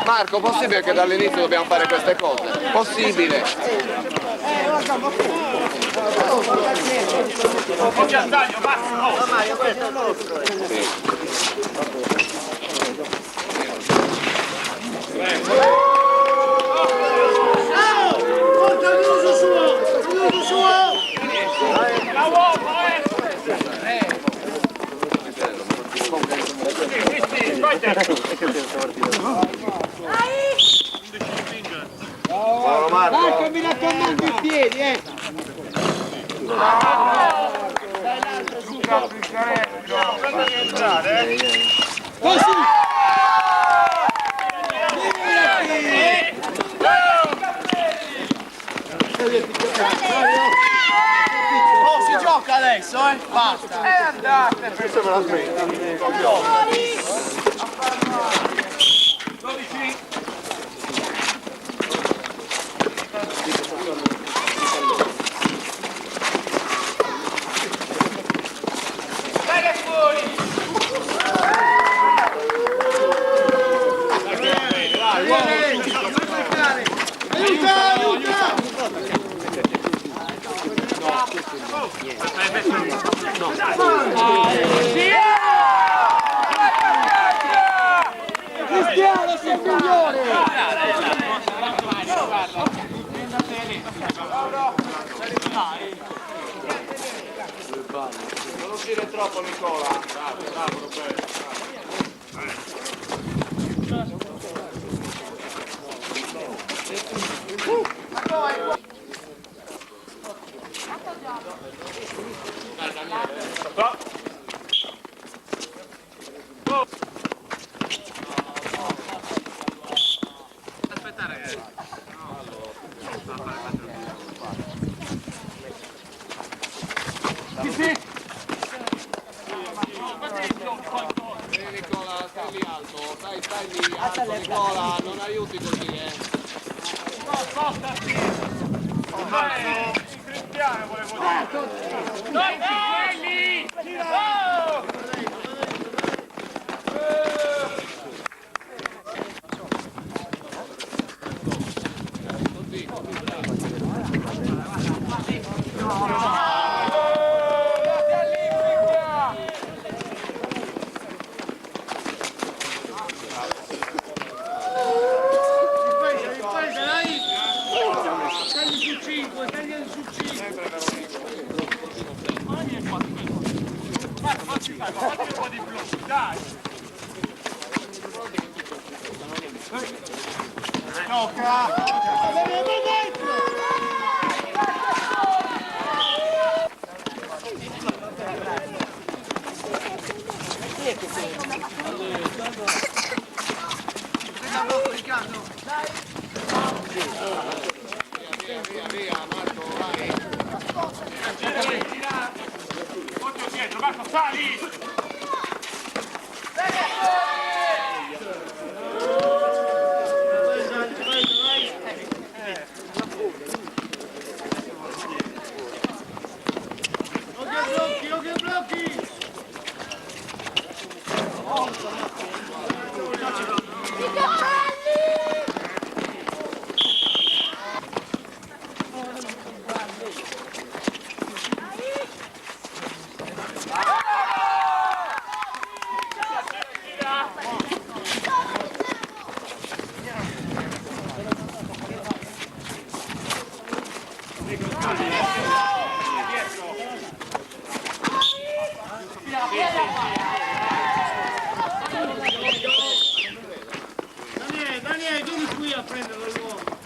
Marco, possibile che dall'inizio dobbiamo fare queste cose? Possibile! Marco, mi raccomando i piedi, Così! Oh, si gioca adesso, basta! Andate! Questo me la smetto. 12! Cristiano, sei il migliore! Non uscire troppo, Nicola. Bravo, Roberto. Nicola, stai lì alto, stai lì alto, Nicola, non aiuti così, Spostati! Cristiano volevo dire! Dai lì! Fatti un po' di blu, dai! Gioca! Via, Marco, vai! Gira! Occhio dietro, Marco, sali! Daniele, vieni qui a prenderlo l'uomo.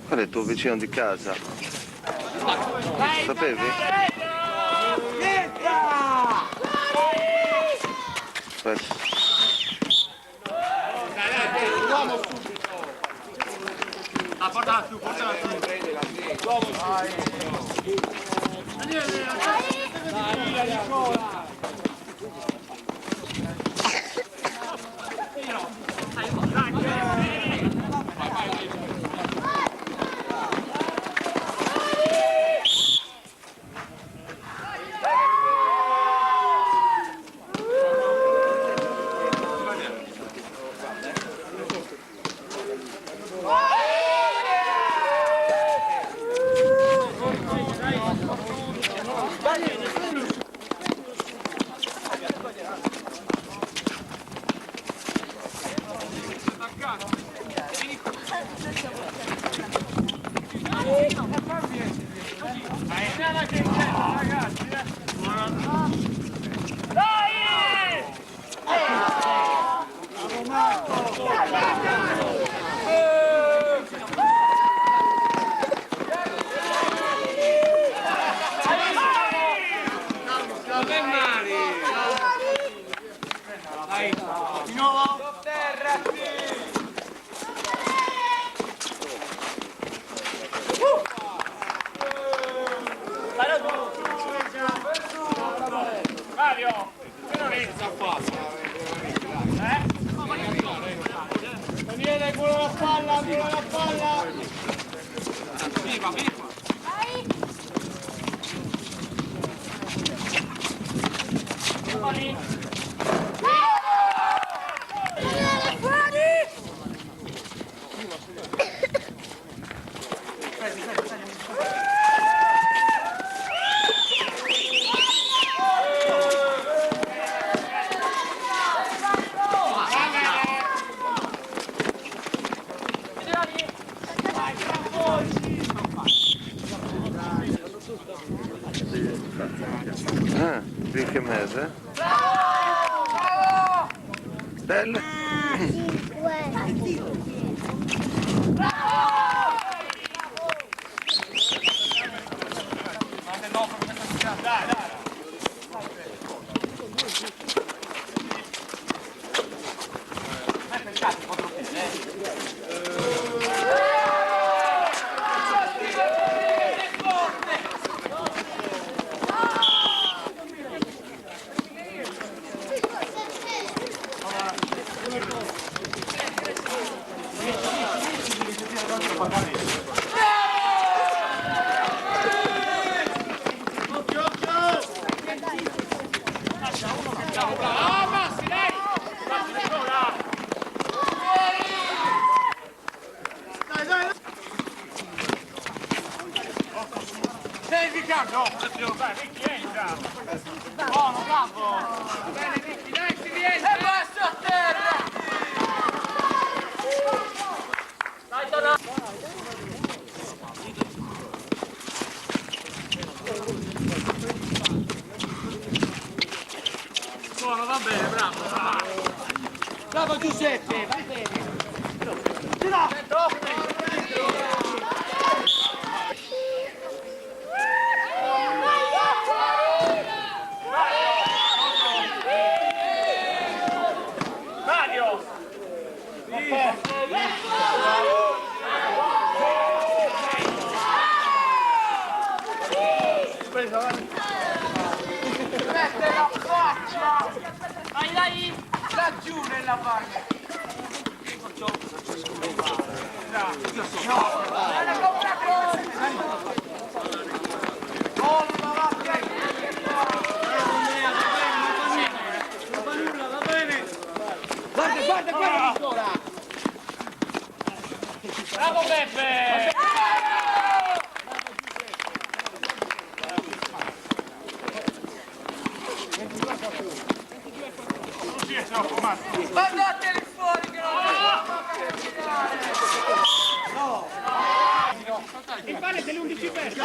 Qual è il tuo vicino di casa? Sapevi? Aspetta. Uomo subito. Portala più. Uomo subito. Dai, Nicola. Di nuovo? Mario, che non è Daniele, quello la palla, Vieni qua. Ah, di che mese? Bello. No, vai, Ricchi entra! Buono, bravo! Va bene Ricchi, dai, si rientra! E basta a terra! Dai, torna! Buono, va bene, bravo! Bravo Giuseppe, vai bene. Mario! Mette la faccia! Vai, dai! Laggiù nella bagna! Guarda Nicola! Bravo Beppe! Mandateli fuori che non Il pane delle 11 perse!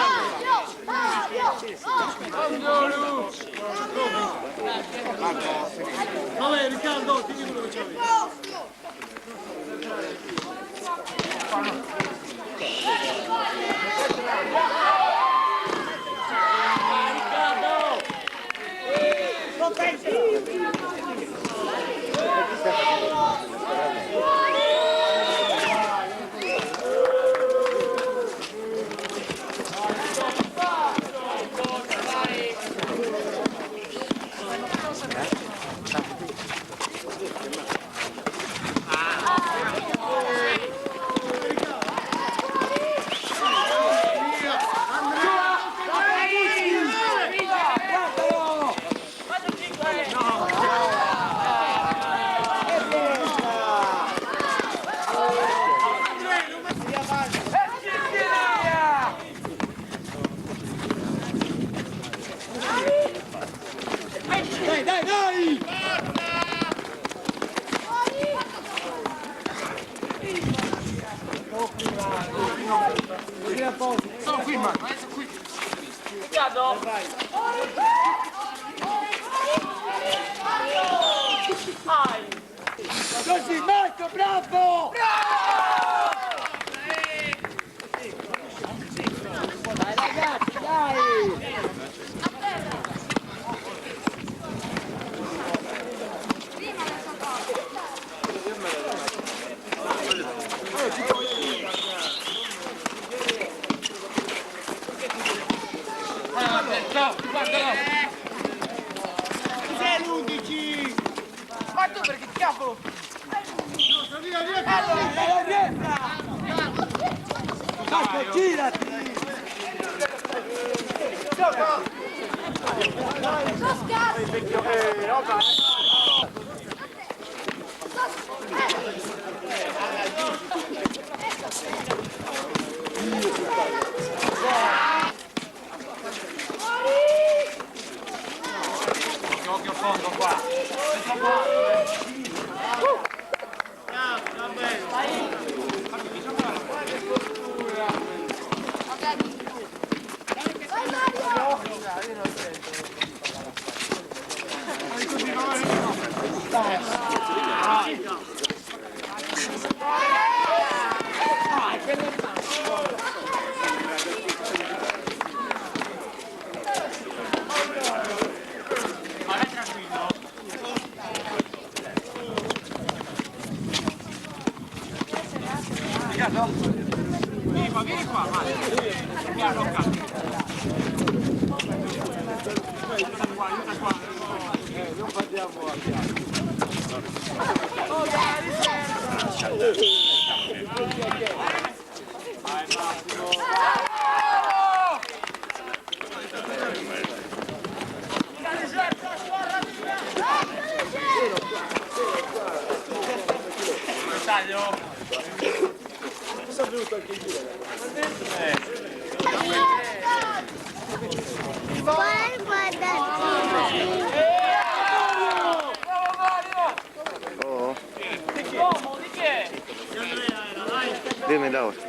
Vabbè Riccardo, tieni quello che c'avevi! Riccardo! Non pensi! Riccardo perché ti cavolo! Marco, girati! Occhio fondo qua! Vieni qua, vai! Piano, aiuta qua! Non facciamo a piano. Vai Massimo! Taglio! Oh, Di che? dimmi Laura.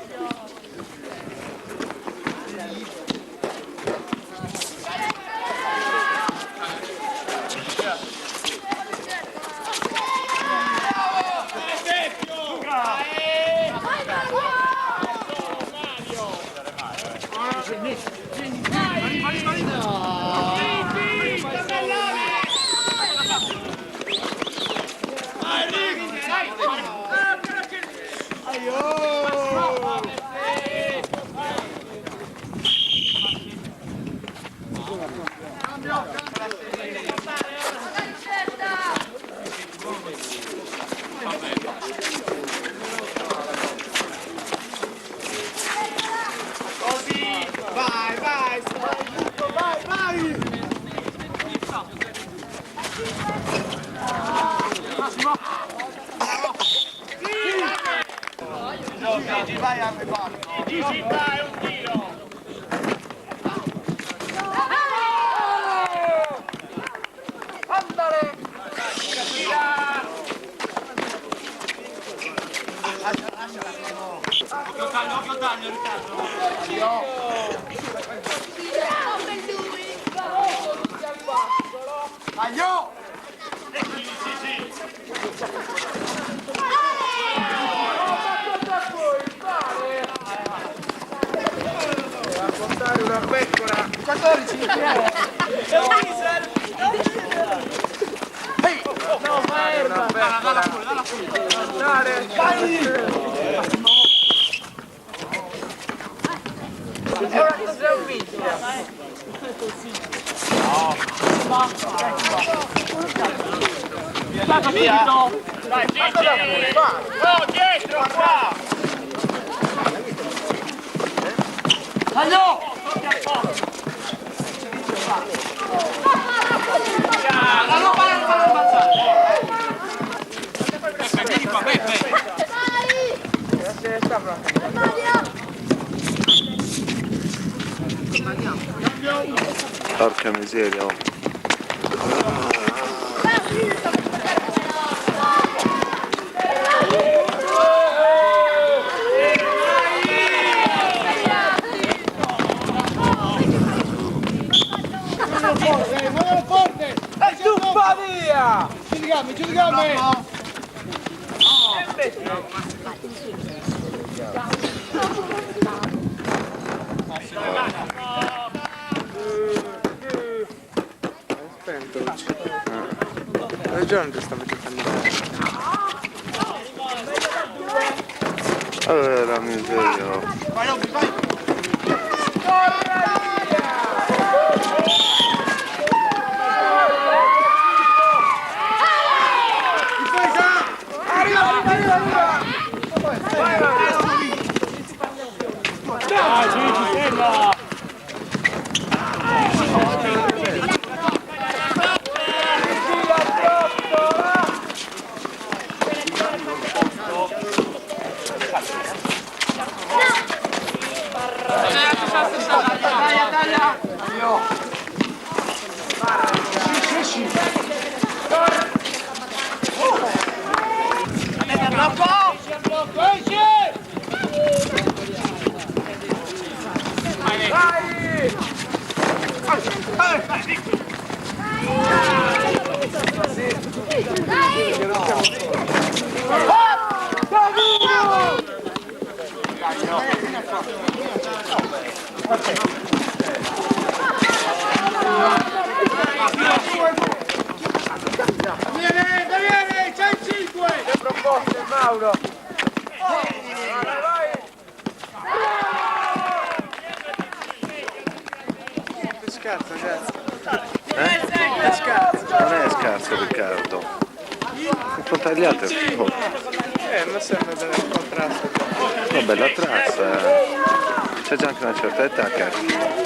Vai a riparto! Gigi, vai un tiro! Andare! Occhio taglio, Riccardo! Taglio! Raccontare una pecora! 14! È un diesel! Ehi! No, merda! Dalla fuori! Andare! E ora cos'è un video? Stato finito! Dai, Gigi! Oh, dietro, qua! Taglio! Non passare! Vieni qua, Beppe! Porca miseria, oh. Muovilo forte! Zuppa via! Giù di gambe! Spento. Ragione stavo giocando. Allora miseria, oh. Vai, Robby, vai! Mauro! Scarsa, cazzo. Non è scarso Riccardo. Confronta gli altri è scarso. Ma sembra dare un contrasto. Una bella trassa. C'è già anche una certa età che...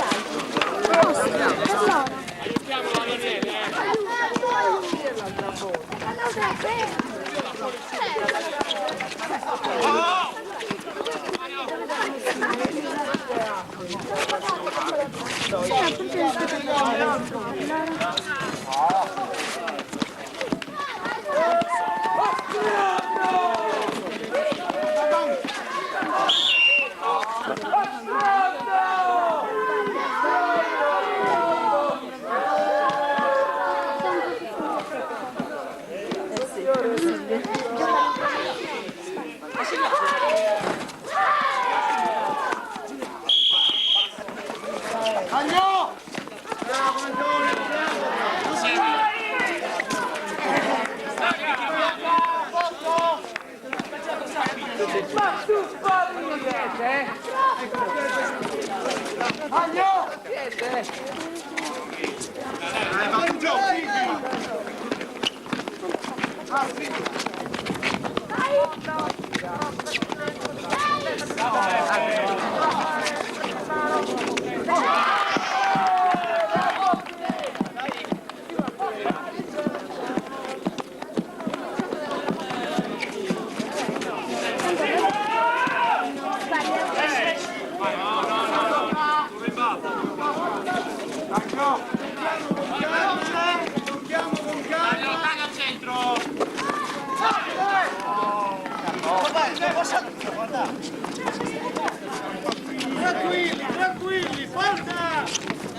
Tranquilli, forza!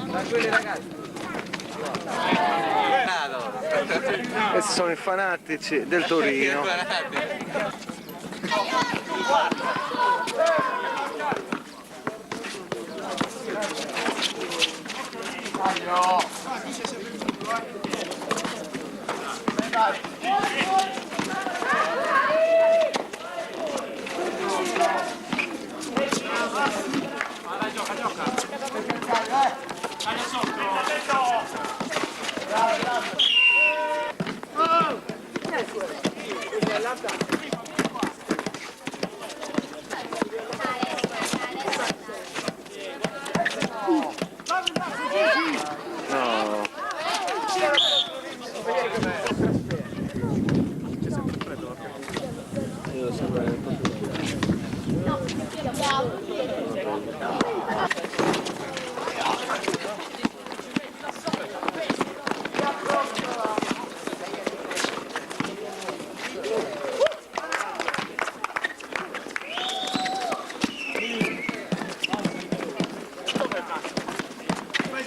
Tranquilli ragazzi. Questi sono i fanatici del Torino.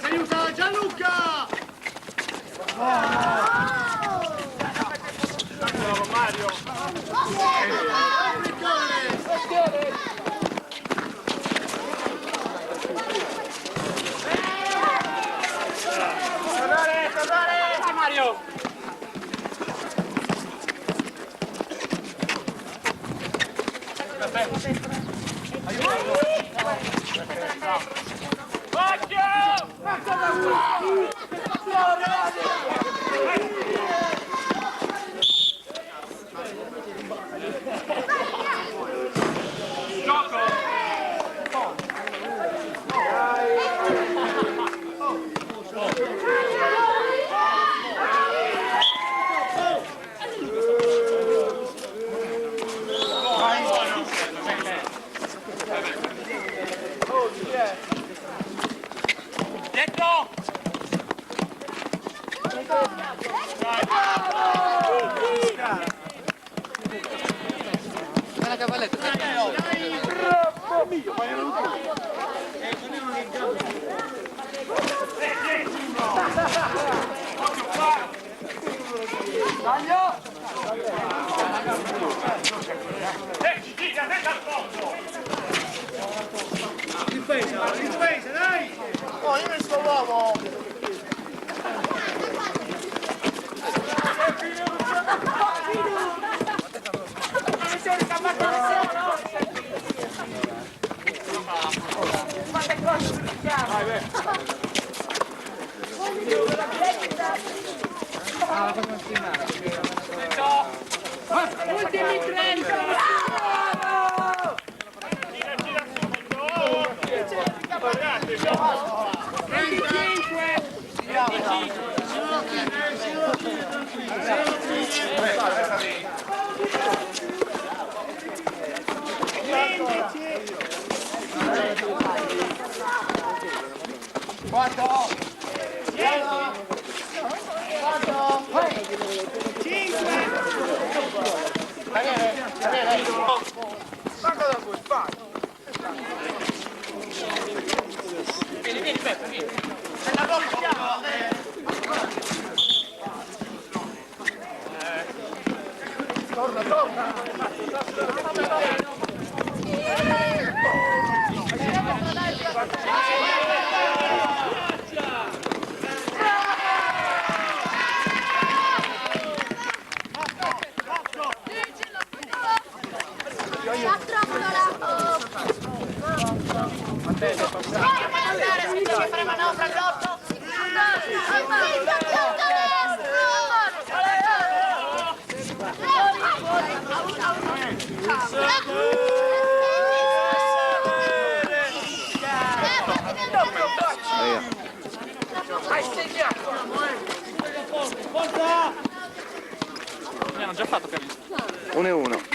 Aiuta Gianluca! Bravo Mario! Tornare! Mario! Dietro! Una cavalletta. Gigi, attenta al fondo! Difesa, dai! Oh, io mi sto uomo! Ultimi 30! Mi hanno già fatto capire. 1-1.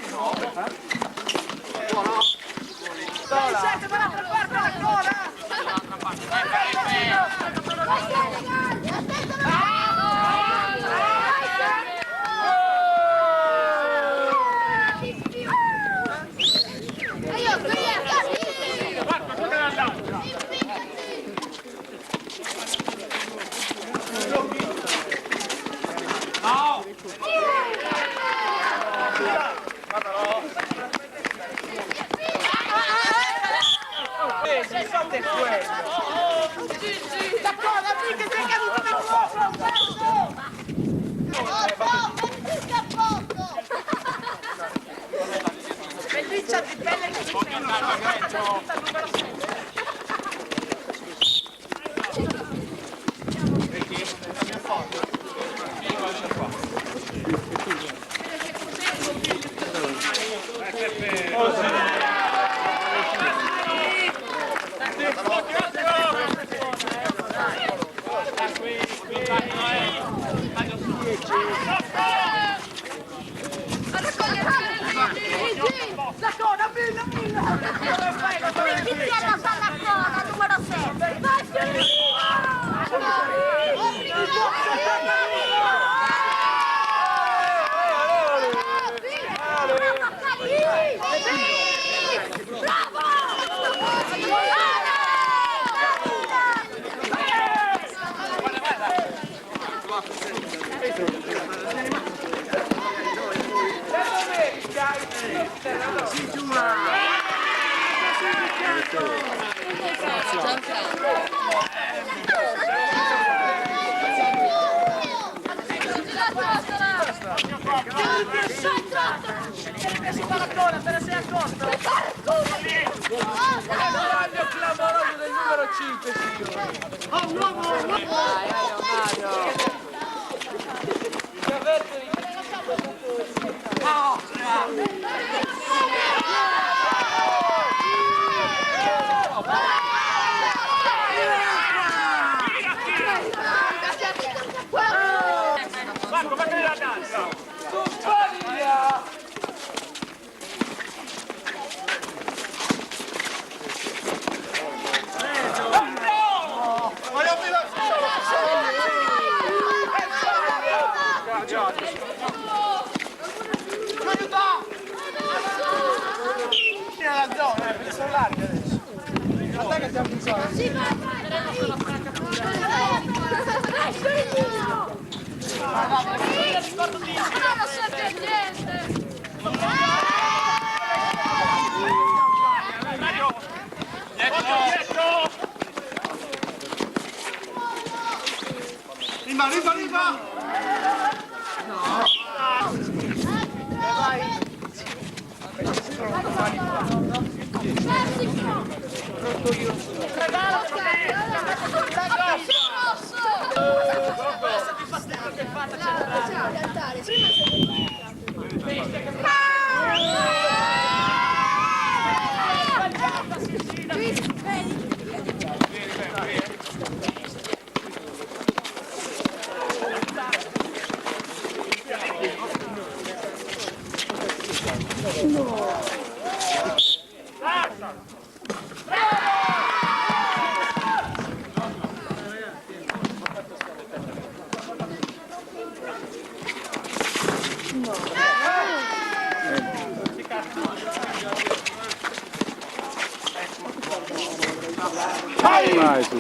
Vai su.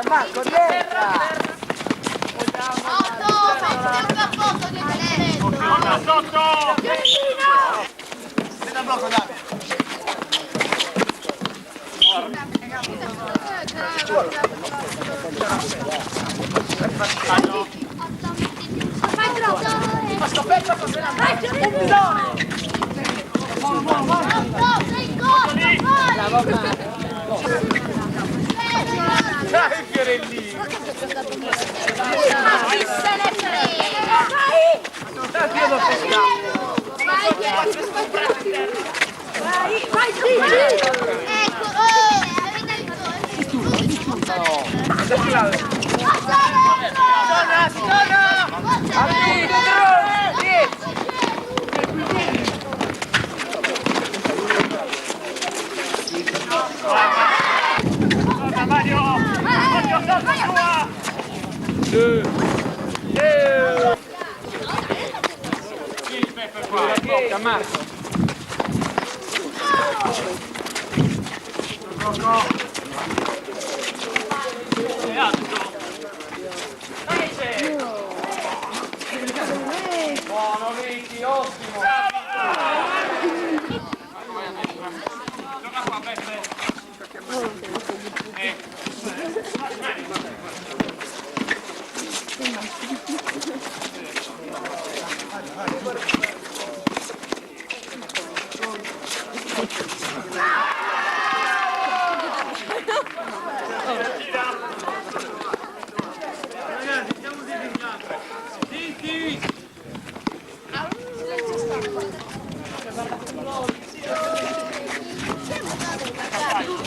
Marco, destra! Sotto! Veda blocco, Davide. Ma scoperta cos'è la zone! Dai, Fiorellini! Marco! Buono, Vicky, ottimo! Gioca qua, Beppe! Ragazzi, stiamo disegnando. Zitti!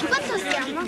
Quanto siamo?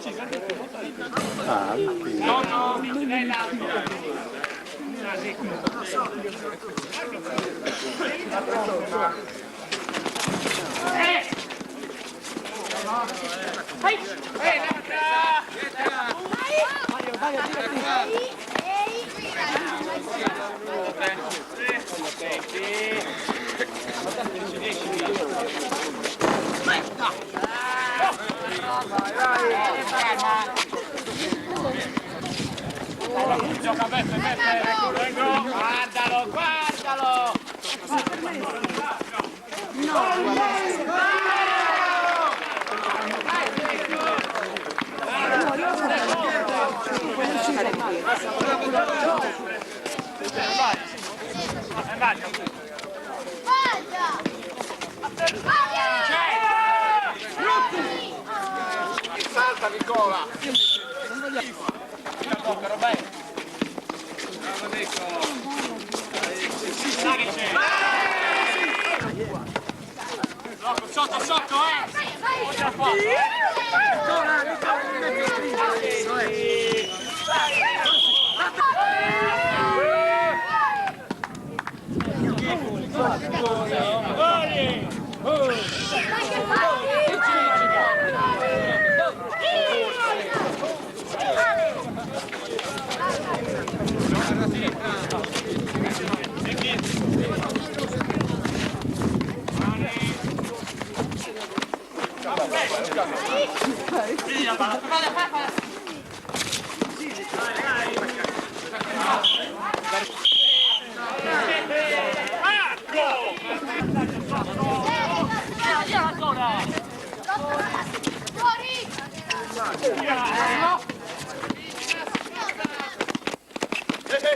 Ah, Guardalo, guardalo! Salta Nicola! Sotto, sotto,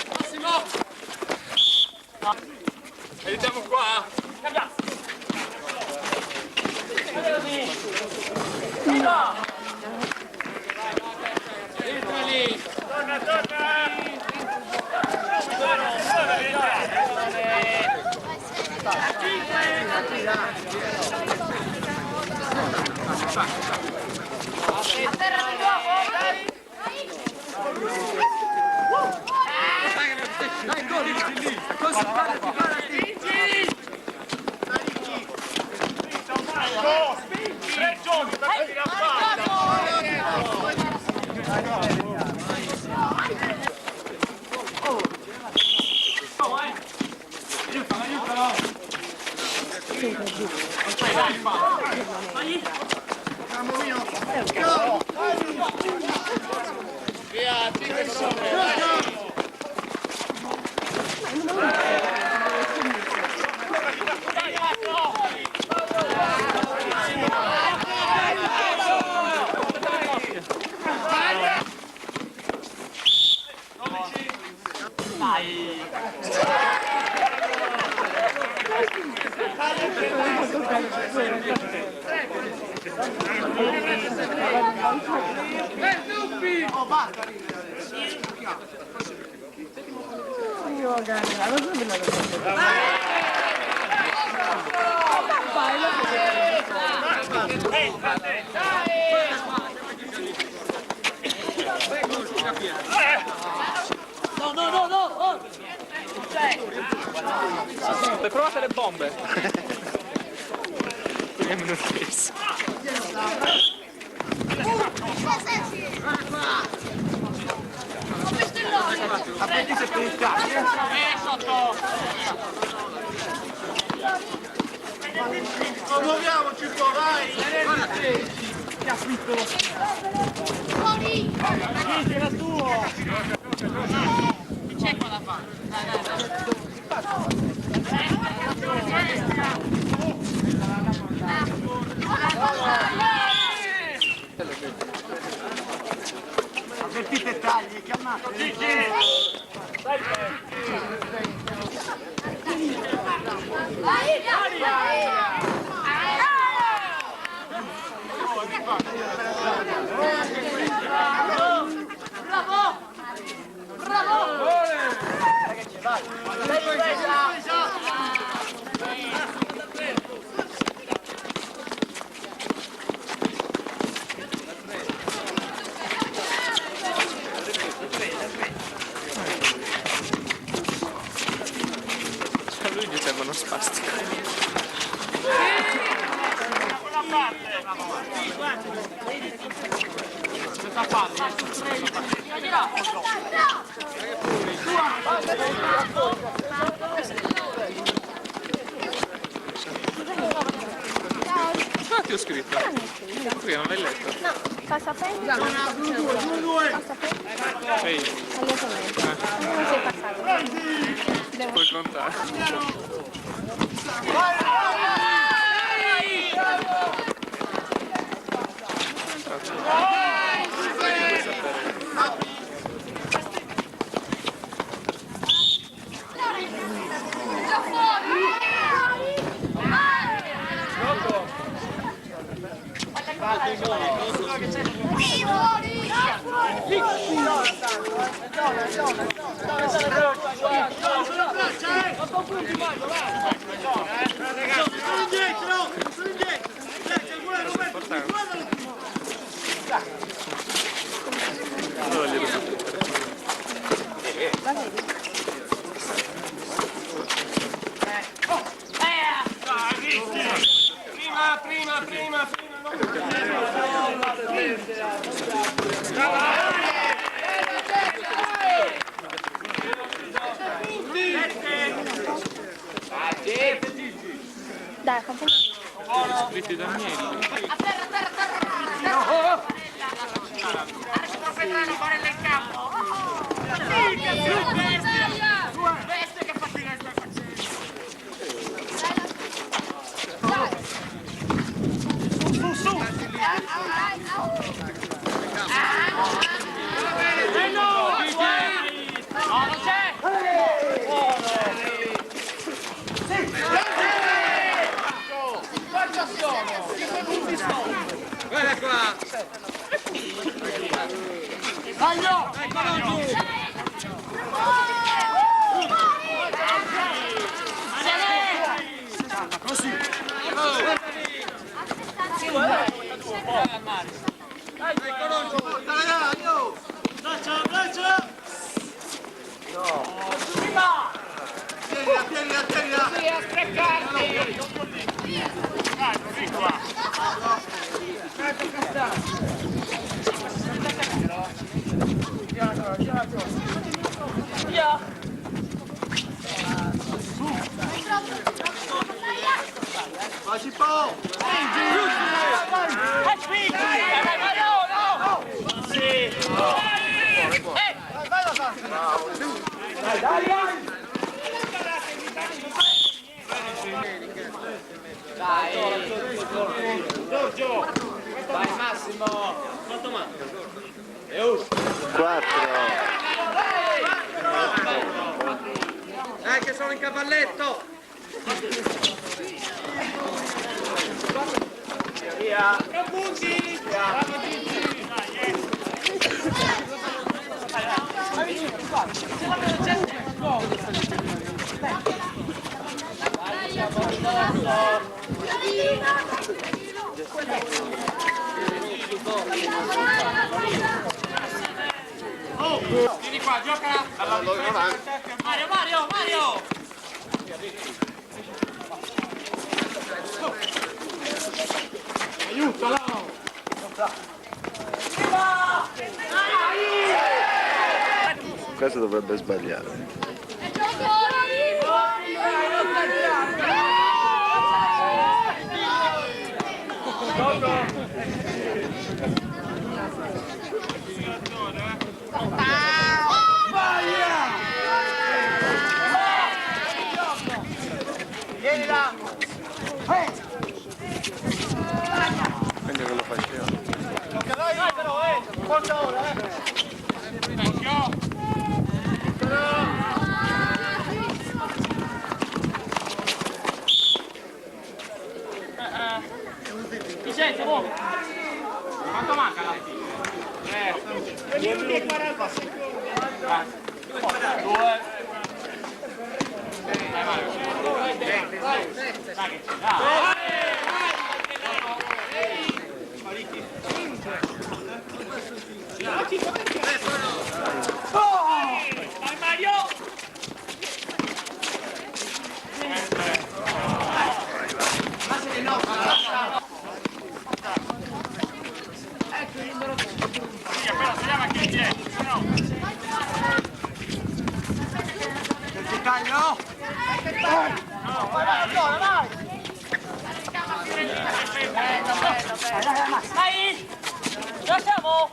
Massimo! Vediamo qua! Entra lì! Torna, torna! Dai, corri, così parati. Tre giorni per farti la Via, 5 secondi! Provate le bombe. È meno spesso. Appetti per il cazzo. sotto! Muoviamoci un po', vai! Chi era tuo? C'è qua da fare. Avvertite tagli, chiamate. Ah, ti ho scritto. Prima non l'hai letto. No, passa prendere. Passa prendere. Ehi, Aiutamente. Non sei passato. puoi contare. Prima. Dai, accompagna. Scritti Danieli. A terra. Profetano, Barella in campo. Bestia che fatica sta facendo. Su. No, non c'è. Guarda qua! Taglio! Tienila! Sì, a sprecarti! Dai, così qua! Giorgio! Vai Massimo! Quanto manca? 4. Dai che sono in cavalletto! Via! Punti! Bravo Gigi! Vieni qua, gioca! Mario! Aiutalo! Questo dovrebbe sbagliare. Vieni là! Meglio che lo faccio. Dai però, forza ora, Ti senti, uomo? Quanto manca alla fine? 2 minuti e 40 secondi. 2. Dai Mario. Dai che ce l'ha. Dai Mario! Ma se ne no, Ti taglio! Dai! Già siamo!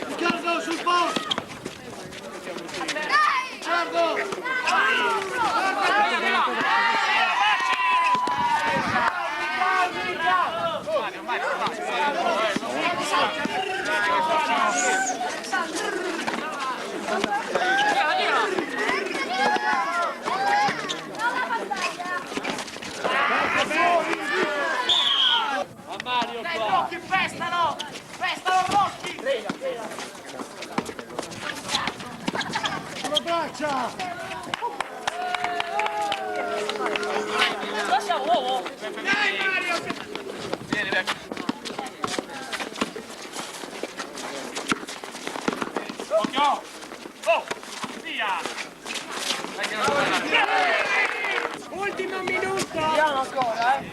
Riccardo sul posto! Dai, Rocchi, pestano! Pestano, Rocchi! Lo braccia! Già siamo, uomo! Dai Mario! Vieni, vecchio. Occhio! Oh! Via! Ultimo minuto! Andiamo ancora,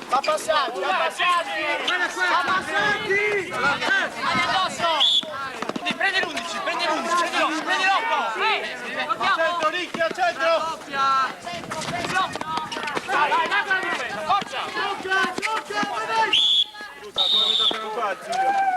Va passati! Va passati! Mani addosso! Prendi l'11, prendi l'11, prendi l'8! Centro, Ricchia, centro! Vai, vai, forza! Gioca, vai! Come mi toccano qua, Giulio?